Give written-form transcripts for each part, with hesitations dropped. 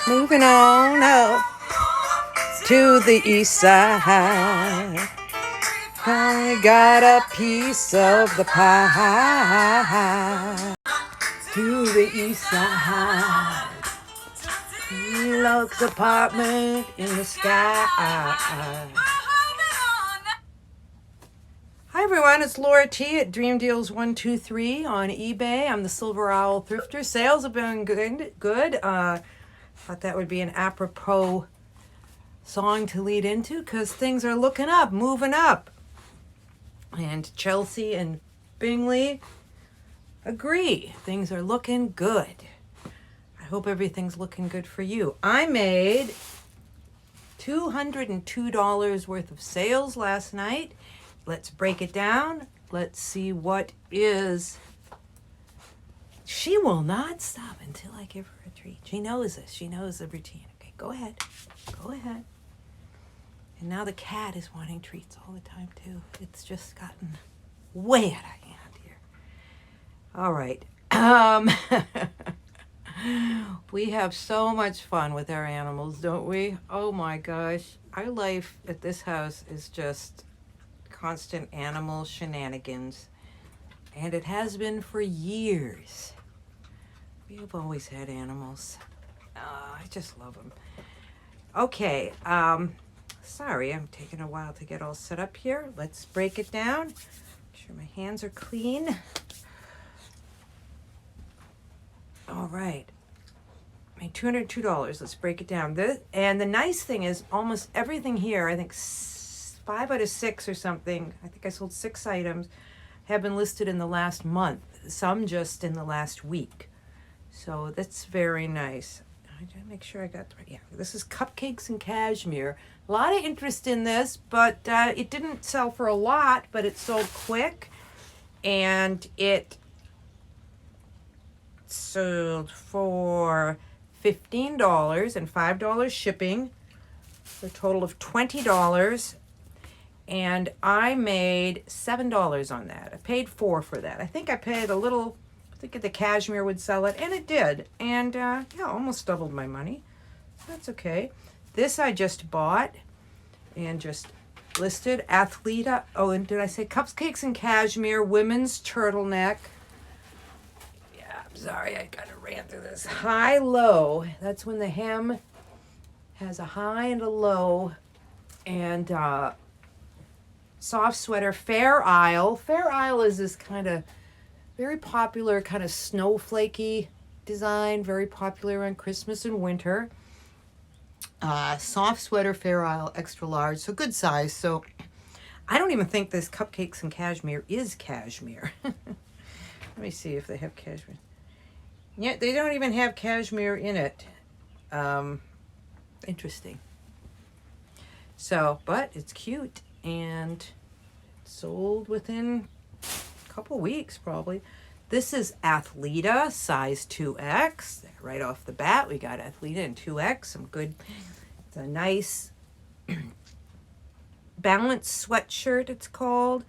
Moving on up to the east side. I got a piece of the pie. To the east side. Lux apartment in the sky. Hi everyone, it's Laura T at Dream Deals 123 on eBay. I'm the Silver Owl Thrifter. Sales have been good. Thought that would be an apropos song to lead into because things are looking up, moving up. And Chelsea and Bingley agree. Things are looking good. I hope everything's looking good for you. I made $202 worth of sales last night. Let's break it down. Let's see what is. She will not stop until I give her a treat. She knows this. She knows the routine. Okay, go ahead. Go ahead. And now the cat is wanting treats all the time, too. It's just gotten way out of hand here. All right. We have so much fun with our animals, don't we? Oh my gosh. Our life at this house is just constant animal shenanigans. And it has been for years. We have always had animals. I just love them. Okay. Sorry, I'm taking a while to get all set up here. Let's break it down. Make sure my hands are clean. All right. My $202. Let's break it down. And the nice thing is almost everything here, I think 5 out of 6 or something, I think I sold 6 items, have been listed in the last month. Some just in the last week. So that's very nice. I gotta make sure I got the right. Yeah, this is Cupcakes and Cashmere. A lot of interest in this, but it didn't sell for a lot, but it sold quick. And it sold for $15 and $5 shipping, for a total of $20. And I made $7 on that. I paid $4 for that. I think I paid a little. I think the cashmere would sell it, and it did. And yeah, almost doubled my money. That's okay. This I just bought and just listed. Athleta. Oh, and did I say Cupcakes and Cashmere women's turtleneck? Yeah, I'm sorry. I gotta ran through this. High low. That's when the hem has a high and a low. And soft sweater. Fair Isle. Fair Isle is this kind of very popular, kind of snowflakey design, very popular around Christmas and winter. Soft sweater, Fair Isle, extra large, so good size. So I don't even think this Cupcakes and Cashmere is cashmere. Let me see if they have cashmere. Yeah, they don't even have cashmere in it. Interesting. So, but it's cute and sold within couple weeks probably. This is Athleta size 2X. Right off the bat, we got Athleta in 2X. Some good, it's a nice balanced sweatshirt, it's called.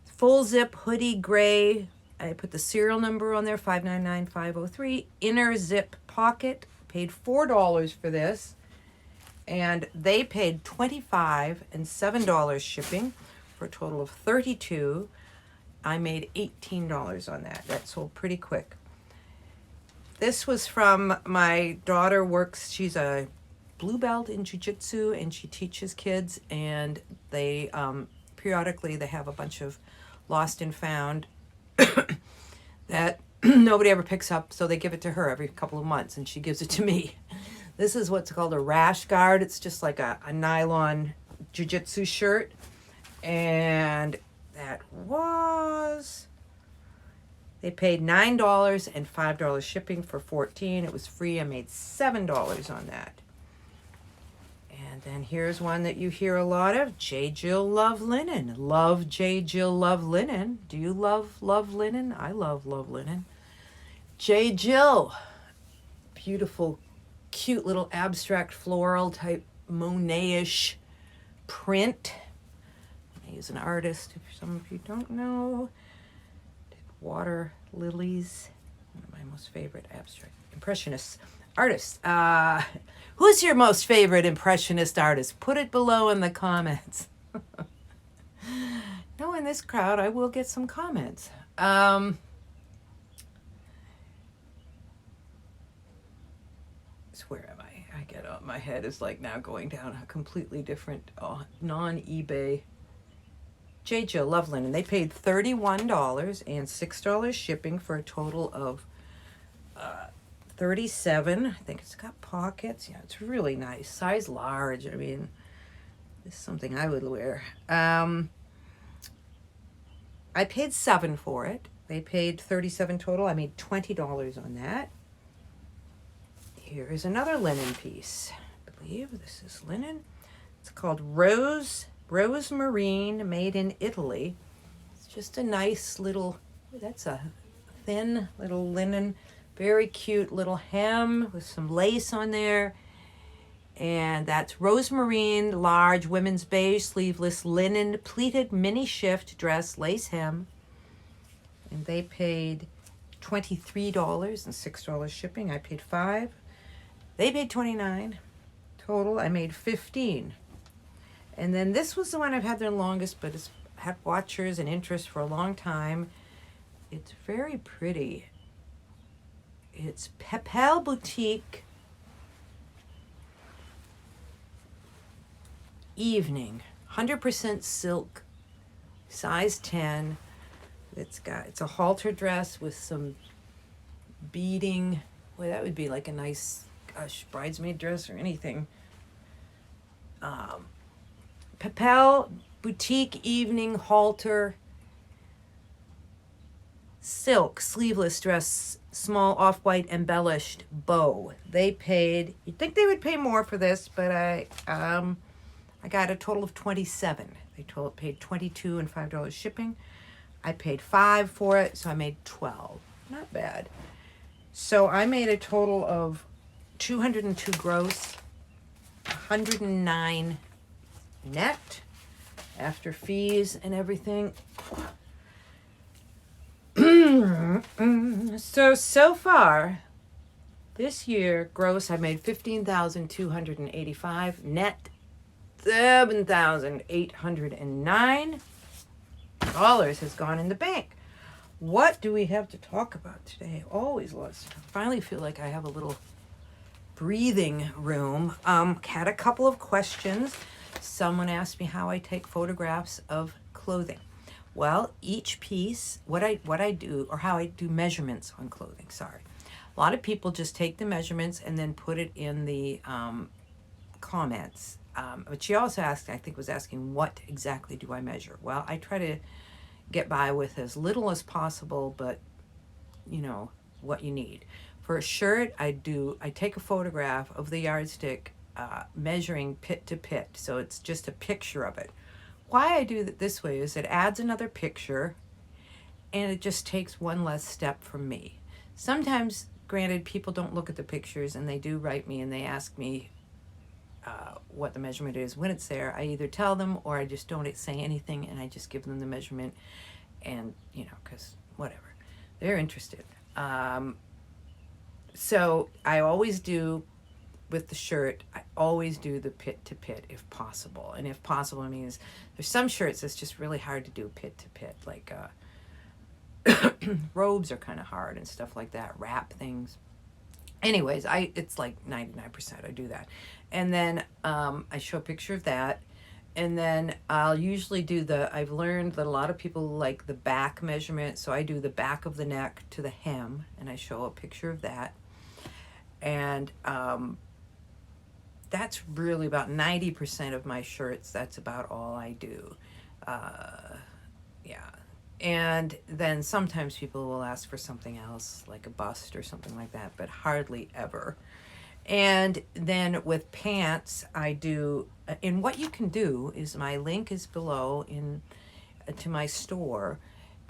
Full zip hoodie gray. I put the serial number on there, 599503. Inner zip pocket. Paid $4 for this. And they paid $25 and $7 shipping for a total of $32. I made $18 on that. That sold pretty quick. This was from my daughter works, she's a blue belt in jiu-jitsu and she teaches kids, and they periodically they have a bunch of lost and found that nobody ever picks up, so they give it to her every couple of months and she gives it to me. This is what's called a rash guard. It's just like a nylon jiu-jitsu shirt, and that was, they paid $9 and $5 shipping for $14. It was free. I made $7 on that. And then here's one that you hear a lot of, J. Jill Love Linen. Love J. Jill Love Linen. Do you love linen? I love linen. J. Jill. Beautiful, cute little abstract floral type Monet-ish print. He's an artist, if some of you don't know. Did water lilies, one of my most favorite abstract impressionists. Artists. Who's your most favorite Impressionist artist? Put it below in the comments. No, in this crowd, I will get some comments. Where am I? I get up. My head is like now going down a completely different non-eBay. J. Jill Loveland, and they paid $31 and $6 shipping for a total of $37. I think it's got pockets. Yeah, it's really nice. Size large. I mean, this is something I would wear. I paid $7 for it. They paid $37 total. I made $20 on that. Here is another linen piece. I believe this is linen. It's called Rose Marine, made in Italy. It's just a nice little, that's a thin little linen, very cute little hem with some lace on there. And that's Rose Marine, large women's beige sleeveless linen pleated mini shift dress, lace hem. And they paid $23 and $6 shipping. I paid $5. They paid $29 total. I made $15. And then this was the one I've had the longest, but it's had watchers and interest for a long time. It's very pretty. It's Pepel Boutique Evening, 100% silk, size 10. It's a halter dress with some beading. Well, that would be like a nice bridesmaid dress or anything. Pepel Boutique Evening Halter Silk Sleeveless Dress, small off-white embellished bow. They paid, you'd think they would pay more for this, but I got a total of $27. They paid $22 and $5 shipping. I paid $5 for it, so I made $12. Not bad. So I made a total of 202 gross, 109 net after fees and everything. So far this year, gross, I made $15,285, net $7,809 has gone in the bank. What do we have to talk about today? Always lots. I finally feel like I have a little breathing room. Had a couple of questions. Someone asked me how I take photographs of clothing. Well, each piece, what I do, or how I do measurements on clothing, sorry. A lot of people just take the measurements and then put it in the comments. But she also asked, I think was asking, what exactly do I measure? Well, I try to get by with as little as possible, but you know, what you need. For a shirt, I take a photograph of the yardstick measuring pit to pit. So it's just a picture of it. Why I do it this way is it adds another picture and it just takes one less step from me. Sometimes, granted, people don't look at the pictures and they do write me and they ask me what the measurement is. When it's there, I either tell them or I just don't say anything and I just give them the measurement, and you know, because whatever, they're interested. So I always do, with the shirt, I always do the pit to pit if possible. And if possible means there's some shirts that's just really hard to do pit to pit, like robes are kind of hard and stuff like that, wrap things. Anyways, it's like 99% I do that. And then I show a picture of that. And then I'll usually do I've learned that a lot of people like the back measurement. So I do the back of the neck to the hem and I show a picture of that. And that's really about 90% of my shirts. That's about all I do. Yeah. And then sometimes people will ask for something else, like a bust or something like that, but hardly ever. And then with pants, I do, and what you can do is my link is below to my store,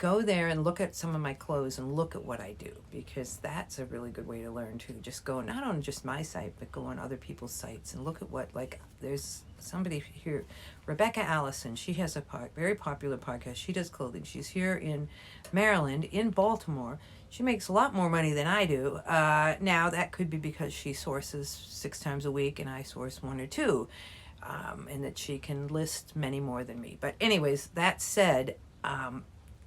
go there and look at some of my clothes and look at what I do, because that's a really good way to learn too. Just go not on just my site, but go on other people's sites and look at what, like, there's somebody here, Rebecca Allison. She has a very popular podcast. She does clothing. She's here in Maryland, in Baltimore. She makes a lot more money than I do. Now that could be because she sources 6 times a week and I source 1 or 2, and that she can list many more than me. But anyways, that said,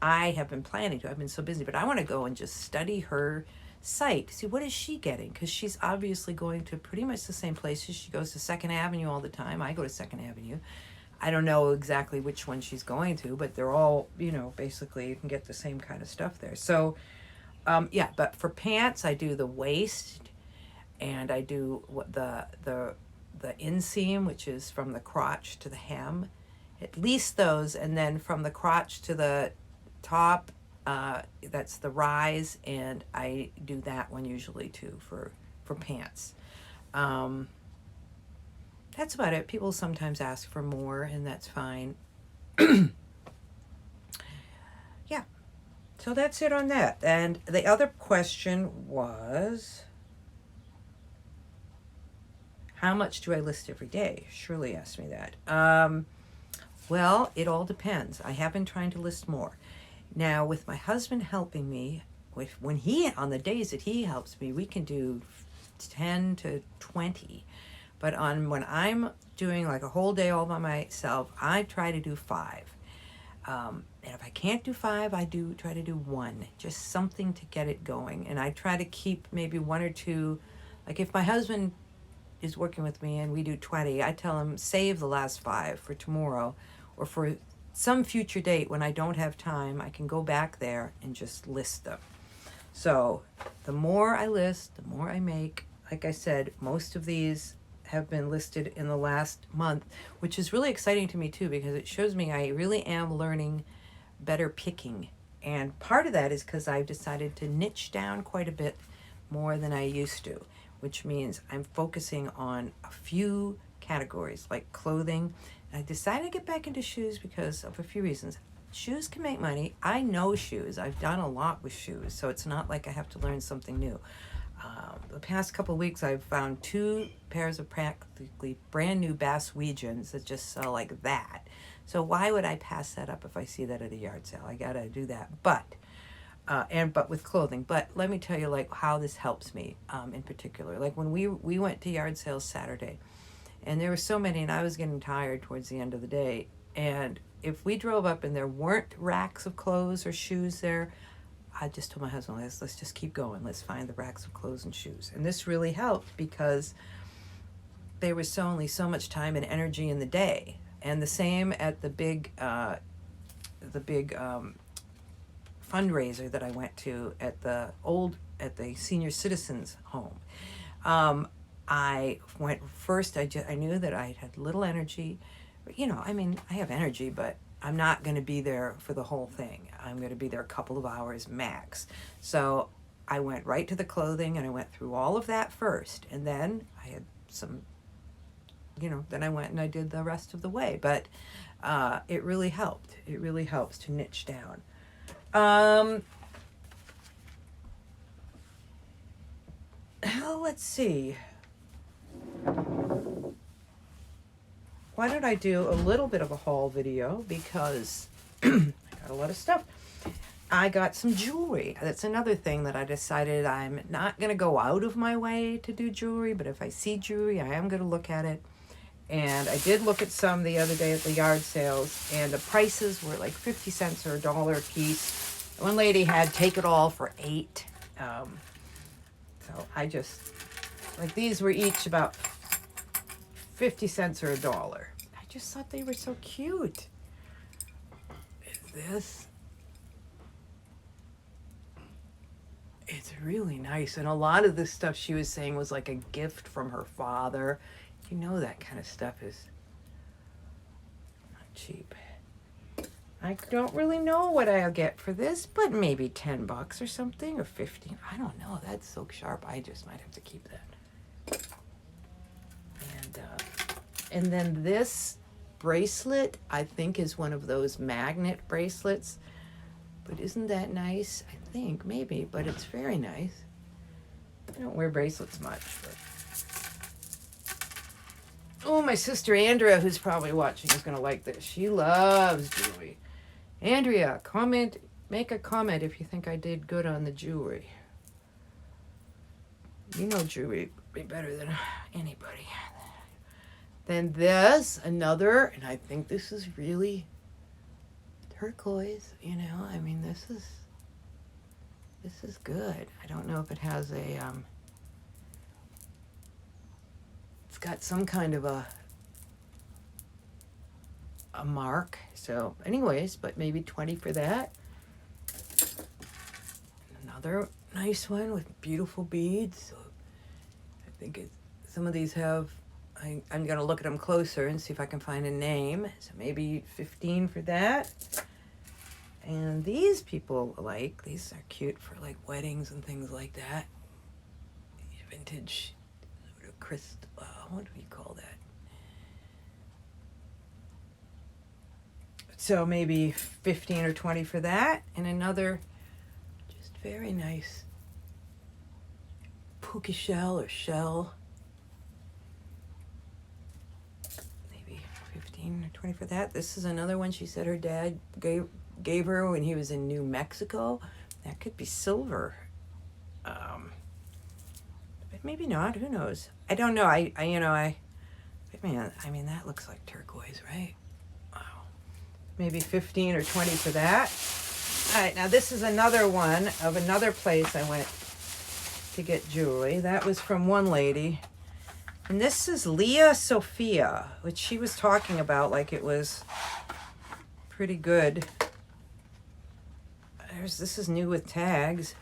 I have been planning to. I've been so busy, but I want to go and just study her site. See, what is she getting? Because she's obviously going to pretty much the same places. She goes to 2nd Avenue all the time. I go to 2nd Avenue. I don't know exactly which one she's going to, but they're all, you know, basically you can get the same kind of stuff there. So, yeah, but for pants, I do the waist, and I do what the inseam, which is from the crotch to the hem, at least those, and then from the crotch to the top, that's the rise, and I do that one usually too for pants. That's about it. People sometimes ask for more, and that's fine. Yeah, so that's it on that. And the other question was, how much do I list every day? Shirley asked me that. Well, it all depends. I have been trying to list more. Now, with my husband helping me, on the days that he helps me, we can do 10 to 20. But when I'm doing like a whole day all by myself, I try to do 5. And if I can't do 5, I do try to do 1, just something to get it going. And I try to keep maybe 1 or 2. Like if my husband is working with me and we do 20, I tell him save the last 5 for tomorrow or for some future date when I don't have time. I can go back there and just list them. So the more I list, the more I make. Like I said, most of these have been listed in the last month, which is really exciting to me too, because it shows me I really am learning better picking. And part of that is because I've decided to niche down quite a bit more than I used to, which means I'm focusing on a few categories like clothing. And I decided to get back into shoes because of a few reasons. Shoes can make money. I know shoes. I've done a lot with shoes, so it's not like I have to learn something new. The past couple of weeks, I've found 2 pairs of practically brand new Basswegians that just sell like that. So why would I pass that up if I see that at a yard sale? I gotta do that. But with clothing. But let me tell you, like, how this helps me in particular. Like when we went to yard sales Saturday, and there were so many, and I was getting tired towards the end of the day. And if we drove up and there weren't racks of clothes or shoes there, I just told my husband, let's just keep going. Let's find the racks of clothes and shoes. And this really helped because there was only so much time and energy in the day. And the same at the big fundraiser that I went to at the senior citizens home. I went first. I knew that I had little energy. You know, I mean, I have energy, but I'm not going to be there for the whole thing. I'm going to be there a couple of hours max. So I went right to the clothing and I went through all of that first. And then I had some, then I went and I did the rest of the way. But it really helped. It really helps to niche down. Let's see. Why don't I do a little bit of a haul video, because I got a lot of stuff. I got some jewelry. That's another thing that I decided I'm not going to go out of my way to do jewelry, but if I see jewelry, I am going to look at it. And I did look at some the other day at the yard sales, and the prices were like 50 cents or $1 a piece. One lady had take it all for $8. So I just, like, these were each about 50 cents or $1. I just thought they were so cute. This, it's really nice. And a lot of this stuff she was saying was like a gift from her father. You know, that kind of stuff is not cheap. I don't really know what I'll get for this, but maybe $10 or something, or 15. I don't know. That's so sharp. I just might have to keep that. And then this bracelet, I think, is one of those magnet bracelets. But isn't that nice? I think, maybe, but it's very nice. I don't wear bracelets much, but... Oh, my sister Andrea, who's probably watching, is going to like this. She loves jewelry. Andrea, make a comment if you think I did good on the jewelry. You know jewelry would be better than anybody. Then this, another, and I think this is really turquoise, you know. I mean, this is good. I don't know if it has a, it's got some kind of a mark. So anyways, but maybe 20 for that. Another nice one with beautiful beads. So I think some of these have, I'm going to look at them closer and see if I can find a name. So maybe 15 for that. And these people like, these are cute for like weddings and things like that. Vintage, sort of crystal, what do you call that? So maybe 15 or 20 for that. And another just very nice puka shell or shell. Maybe 15 or 20 for that. This is another one she said her dad gave her when he was in New Mexico. That could be silver. But maybe not. Who knows? I don't know. I mean, that looks like turquoise, right? Wow. Maybe 15 or 20 for that. All right, now this is another one of another place I went to get jewelry. That was from one lady. And this is Leah Sophia, which she was talking about like it was pretty good. This is new with tags.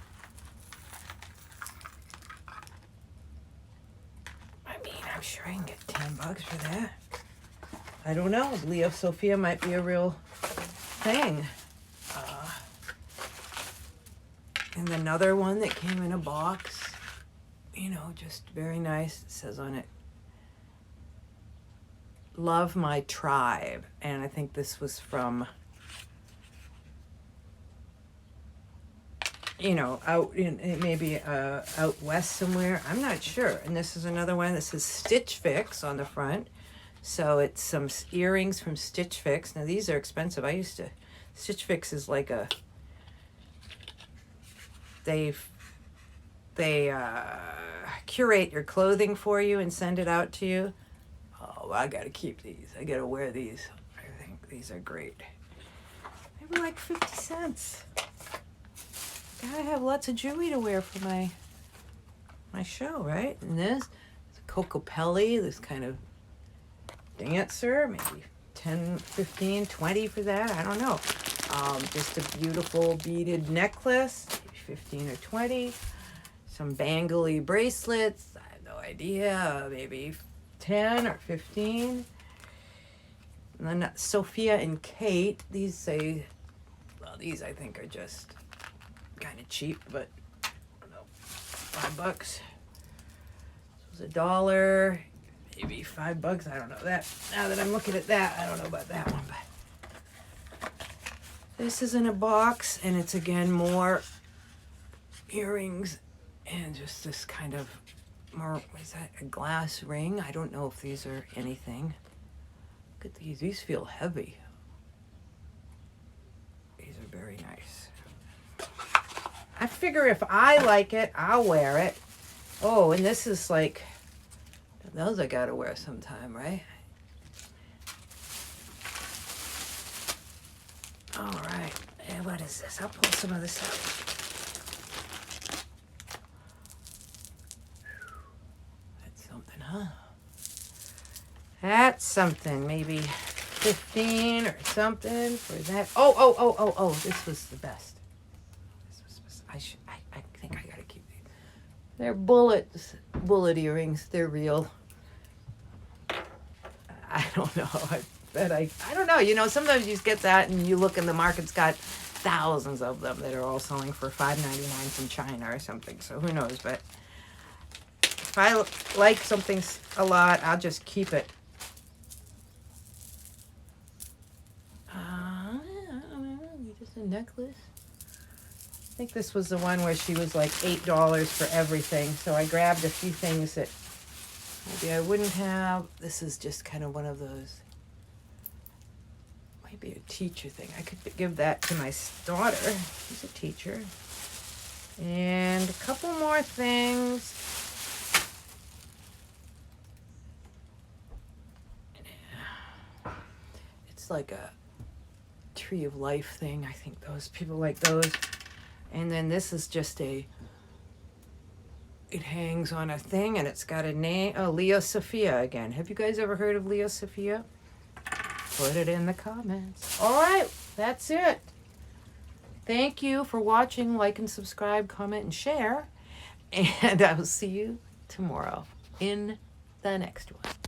I mean, I'm sure I can get $10 for that. I don't know. Leah Sophia might be a real thing. And another one that came in a box, you know, just very nice. It says on it, "Love my tribe." And I think this was from, you know, out in maybe out west somewhere. I'm not sure. And this is another one. This is Stitch Fix on the front. So it's some earrings from Stitch Fix. Now these are expensive. Stitch Fix is like a, they curate your clothing for you and send it out to you. Oh, I gotta keep these. I gotta wear these. I think these are great. Maybe like 50 cents. Gotta have lots of jewelry to wear for my show, right? And this is a Cocopelli, this kind of dancer, maybe 10, 15, 20 for that. I don't know. Just a beautiful beaded necklace, maybe 15 or 20. Some bangly bracelets. I have no idea. Maybe 10 or 15. And then Sophia and Kate. These I think are just kind of cheap, but I don't know, $5. This was $1. Maybe $5. I don't know that. Now that I'm looking at that, I don't know about that one, but this is in a box, and it's again more earrings and just this kind of more, is that a glass ring? I don't know if these are anything. Look at these. These feel heavy. These are very nice. I figure if I like it, I'll wear it. Oh, and this is like, those I gotta wear sometime, right? All right. And what is this? I'll pull some of this out. That's something, huh? That's something. Maybe 15 or something for that. Oh, this was the best. I think I gotta keep these. They're bullet earrings. They're real. I don't know. I don't know. You know, sometimes you just get that and you look and the market's got thousands of them that are all selling for $5.99 from China or something. So who knows? But if I like something a lot, I'll just keep it. I don't know. Just a necklace. think this was the one where she was like $8 for everything. So I grabbed a few things that maybe I wouldn't have. This is just kind of one of those, might be a teacher thing. I could give that to my daughter. She's a teacher. And a couple more things. It's like a tree of life thing. I think those people like those. And then this is just it hangs on a thing and it's got a name. Oh, Leo Sophia again. Have you guys ever heard of Leo Sophia? Put it in the comments. All right, that's it. Thank you for watching. Like and subscribe, comment, and share. And I will see you tomorrow in the next one.